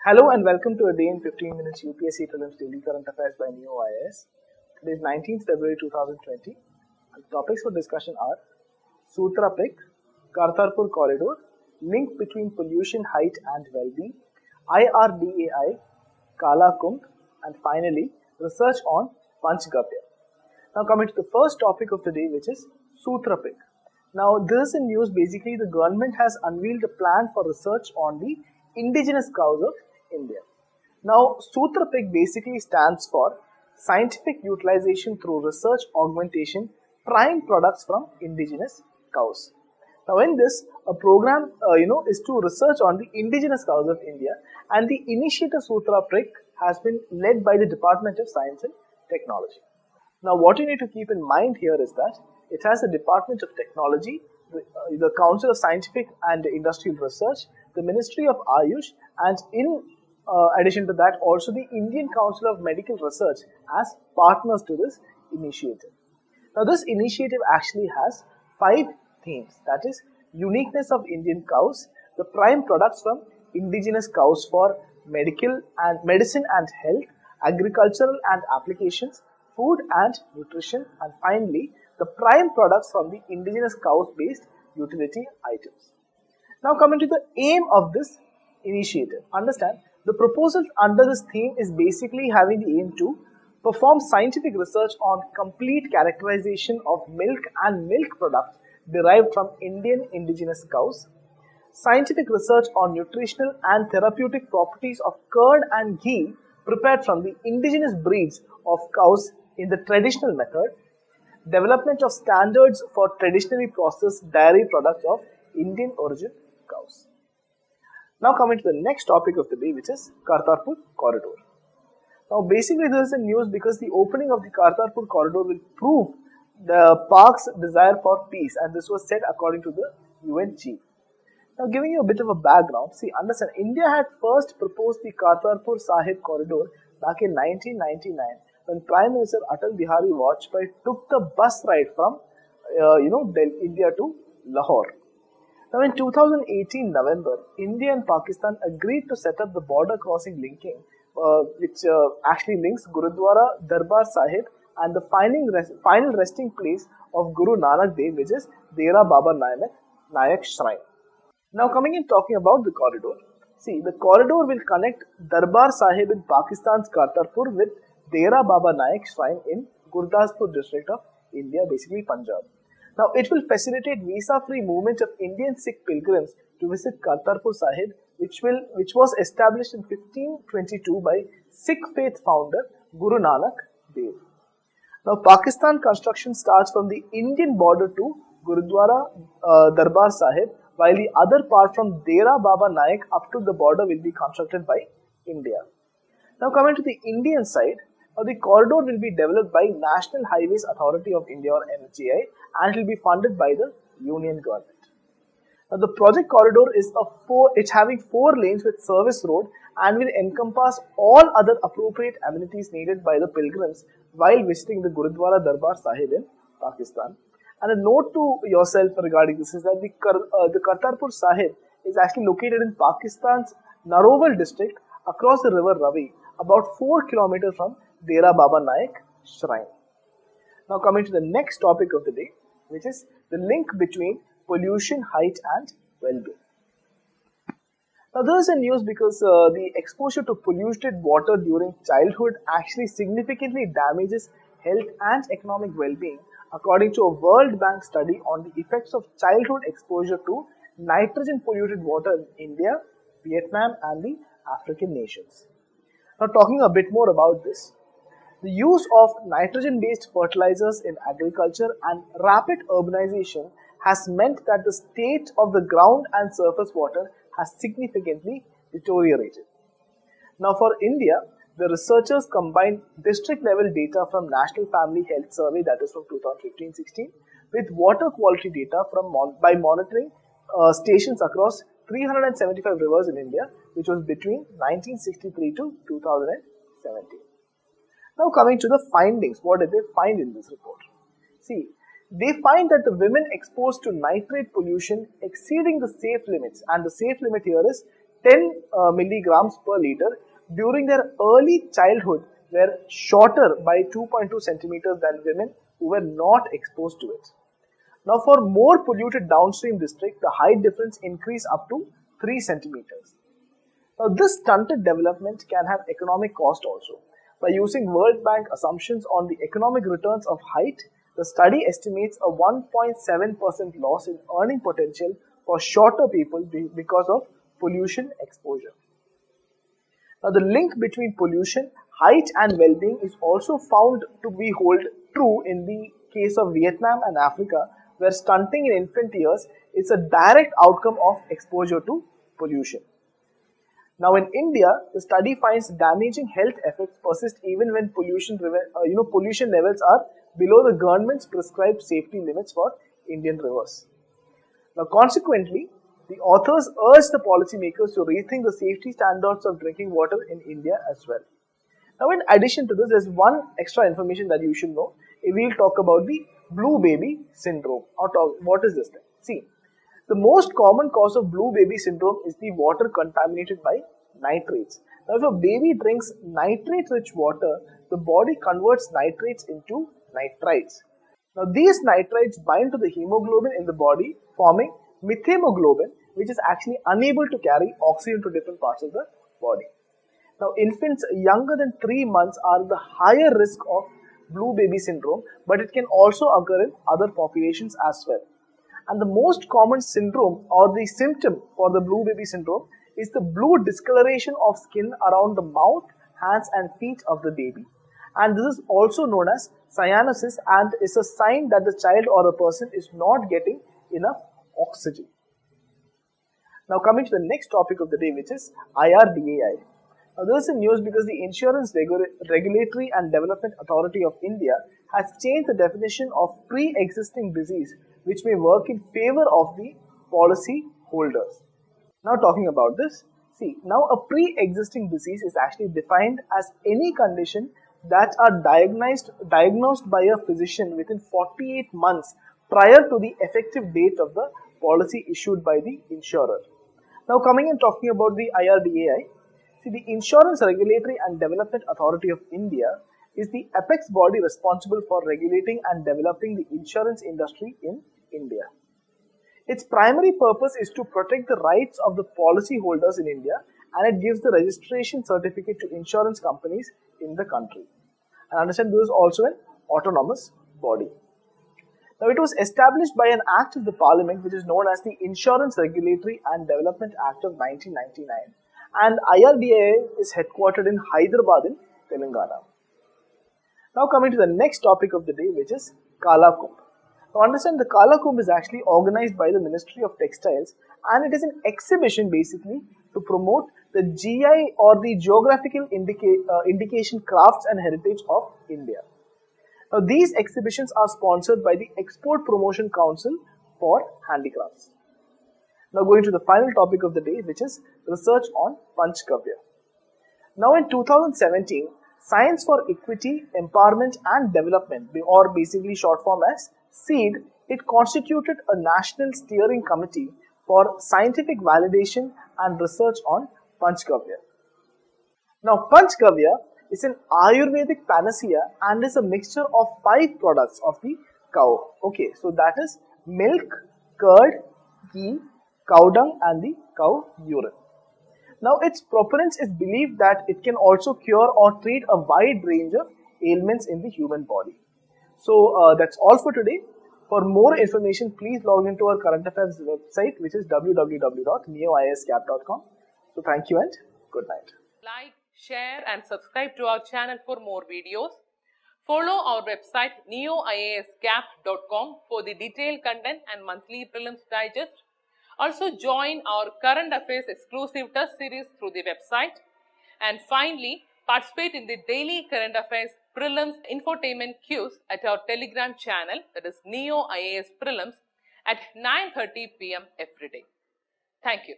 Hello and welcome to a day in 15 minutes UPSC Prelims Daily Current Affairs by Ekam IAS. Today is 19th February 2020. The topics for discussion are Sutra Pick, Kartarpur Corridor, link between pollution, height and well-being, IRDAI, Kala Kumbh, and finally research on Panchgavya. Now coming to the first topic of the day, which is Sutra Pick. Now this is in news. Basically the government has unveiled a plan for research on the indigenous cows of India. Now, Sutra Pick basically stands for Scientific Utilization through Research Augmentation Prime Products from Indigenous Cows. Now, in this, a program is to research on the indigenous cows of India, and the initiative Sutra Pick has been led by the Department of Science and Technology. Now, what you need to keep in mind here is that it has the Department of Technology, the Council of Scientific and Industrial Research, the Ministry of Ayush, and in addition to that, also the Indian Council of Medical Research as partners to this initiative. Now, this initiative actually has 5 themes, that is, uniqueness of Indian cows, the prime products from indigenous cows for medical and medicine and health, agricultural and applications, food and nutrition, and finally, the prime products from the indigenous cows based utility items. Now, coming to the aim of this initiative, understand the proposal under this theme is basically having the aim to perform scientific research on complete characterization of milk and milk products derived from Indian indigenous cows, scientific research on nutritional and therapeutic properties of curd and ghee prepared from the indigenous breeds of cows in the traditional method, development of standards for traditionally processed dairy products of Indian origin cows. Now coming to the next topic of the day, which is Kartarpur Corridor. Now basically this is in news because the opening of the Kartarpur Corridor will prove the park's desire for peace, and this was said according to the UN chief. Now giving you a bit of a background, see, understand, India had first proposed the Kartarpur Sahib Corridor back in 1999 when Prime Minister Atal Bihari Vajpayee took the bus ride from India to Lahore. Now in 2018 November, India and Pakistan agreed to set up the border crossing linking which actually links Gurudwara Darbar Sahib and the final resting place of Guru Nanak Dev, which is Dera Baba Nayak Shrine. Now coming in talking about the corridor. See, the corridor will connect Darbar Sahib in Pakistan's Kartarpur with Dera Baba Nayak Shrine in Gurdaspur district of India, basically Punjab. Now, it will facilitate visa-free movement of Indian Sikh pilgrims to visit Kartarpur Sahib, which was established in 1522 by Sikh faith founder Guru Nanak Dev. Now, Pakistan construction starts from the Indian border to Gurudwara Darbar Sahib, while the other part from Dera Baba Nayak up to the border will be constructed by India. Now, coming to the Indian side, the corridor will be developed by National Highways Authority of India or NHAI, and it will be funded by the Union government. Now, the project corridor is it's having 4 lanes with service road and will encompass all other appropriate amenities needed by the pilgrims while visiting the Gurudwara Darbar Sahib in Pakistan. And a note to yourself regarding this is that the Kartarpur Sahib is actually located in Pakistan's Narowal district across the river Ravi, about 4 kilometers from Dera Baba Nayak Shrine. Now coming to the next topic of the day, which is the link between pollution, height and well-being. Now this is in news because the exposure to polluted water during childhood actually significantly damages health and economic well-being, according to a World Bank study on the effects of childhood exposure to nitrogen polluted water in India, Vietnam and the African nations. Now talking a bit more about this, the use of nitrogen-based fertilizers in agriculture and rapid urbanization has meant that the state of the ground and surface water has significantly deteriorated. Now for India, the researchers combined district-level data from National Family Health Survey, that is from 2015-16, with water quality data by monitoring stations across 375 rivers in India, which was between 1963 to 2017. Now coming to the findings, what did they find in this report? See, they find that the women exposed to nitrate pollution exceeding the safe limits, and the safe limit here is 10 milligrams per liter during their early childhood were shorter by 2.2 centimeters than women who were not exposed to it. Now, for more polluted downstream districts, the height difference increased up to 3 centimeters. Now, this stunted development can have economic cost also. By using World Bank assumptions on the economic returns of height, the study estimates a 1.7% loss in earning potential for shorter people because of pollution exposure. Now, the link between pollution, height and well-being is also found to be hold true in the case of Vietnam and Africa, where stunting in infant years is a direct outcome of exposure to pollution. Now, in India, the study finds damaging health effects persist even when pollution levels are below the government's prescribed safety limits for Indian rivers. Now, consequently, the authors urge the policymakers to rethink the safety standards of drinking water in India as well. Now, in addition to this, there's one extra information that you should know. We'll talk about the blue baby syndrome. What is this thing? See, the most common cause of blue baby syndrome is the water contaminated by nitrates. Now, if a baby drinks nitrate-rich water, the body converts nitrates into nitrites. Now, these nitrites bind to the hemoglobin in the body, forming methemoglobin, which is actually unable to carry oxygen to different parts of the body. Now, infants younger than 3 months are the higher risk of blue baby syndrome, but it can also occur in other populations as well. And the most common syndrome or the symptom for the blue baby syndrome is the blue discoloration of skin around the mouth, hands and feet of the baby. And this is also known as cyanosis and is a sign that the child or the person is not getting enough oxygen. Now, coming to the next topic of the day, which is IRDAI. Now, this is in news because the Insurance Regulatory and Development Authority of India has changed the definition of pre-existing disease, which may work in favor of the policy holders. Now, talking about this, see, now a pre-existing disease is actually defined as any condition that are diagnosed by a physician within 48 months prior to the effective date of the policy issued by the insurer. Now, coming and talking about the IRDAI, see, the Insurance Regulatory and Development Authority of India is the apex body responsible for regulating and developing the insurance industry in India. Its primary purpose is to protect the rights of the policy holders in India, and it gives the registration certificate to insurance companies in the country. And understand, this is also an autonomous body. Now, it was established by an act of the Parliament which is known as the Insurance Regulatory and Development Act of 1999, and IRDAI is headquartered in Hyderabad in Telangana. Now, coming to the next topic of the day, which is Kala Kumbh. Now, understand, the Kala Kumbh is actually organized by the Ministry of Textiles, and it is an exhibition basically to promote the GI or the geographical indication crafts and heritage of India. Now, these exhibitions are sponsored by the Export Promotion Council for Handicrafts. Now, going to the final topic of the day, which is research on Panchgavya. Now, in 2017, Science for Equity, Empowerment and Development, or basically short form as SEED, it constituted a national steering committee for scientific validation and research on Panchgavya. Now, Panchgavya is an Ayurvedic panacea and is a mixture of 5 products of the cow. Okay, so that is milk, curd, ghee, cow dung and the cow urine. Now, its proponents is believed that it can also cure or treat a wide range of ailments in the human body. So, that's all for today. For more information, please log into our current affairs website, which is www.neoiscap.com. So, thank you and good night. Like, share and subscribe to our channel for more videos. Follow our website neoiascap.com for the detailed content and monthly prelims digest. Also join our current affairs exclusive test series through the website. And finally, participate in the daily current affairs prelims infotainment quiz at our Telegram channel, that is Neo IAS Prelims, at 9:30 p.m. every day. Thank you.